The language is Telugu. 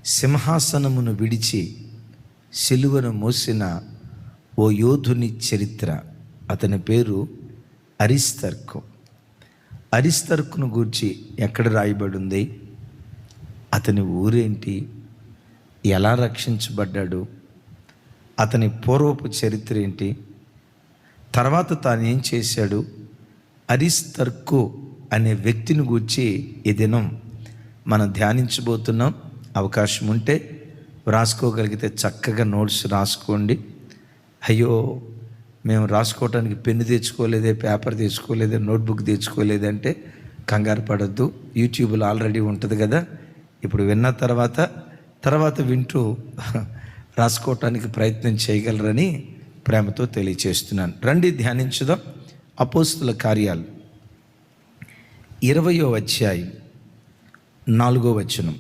సింహాసనమును విడిచి సిలువను మోసిన ఓ యోధుని చరిత్ర. అతని పేరు అరిస్తర్కు. అరిస్తర్కును గూర్చి ఎక్కడ రాయబడి ఉంది, అతని ఊరేంటి, ఎలా రక్షించబడ్డాడు, అతని పూర్వపు చరిత్ర ఏంటి, తర్వాత తాను ఏం చేశాడు, అరిస్తర్కు అనే వ్యక్తిని గూర్చి ఈ దినం మనం ధ్యానించబోతున్నాం. అవకాశం ఉంటే రాసుకోగలిగితే చక్కగా నోట్స్ రాసుకోండి. అయ్యో మేము రాసుకోవటానికి పెన్ను తెచ్చుకోలేదే, పేపర్ తెచ్చుకోలేదే, నోట్బుక్ తెచ్చుకోలేదంటే కంగారు పడద్దు. యూట్యూబ్లో ఆల్రెడీ ఉంటుంది కదా. ఇప్పుడు విన్న తర్వాత వింటూ రాసుకోవటానికి ప్రయత్నం చేయగలరని ప్రేమతో తెలియచేస్తున్నాను. రండి ధ్యానించుదాం. అపోస్తుల కార్యాలు 20వ అధ్యాయం 4వ వచనం.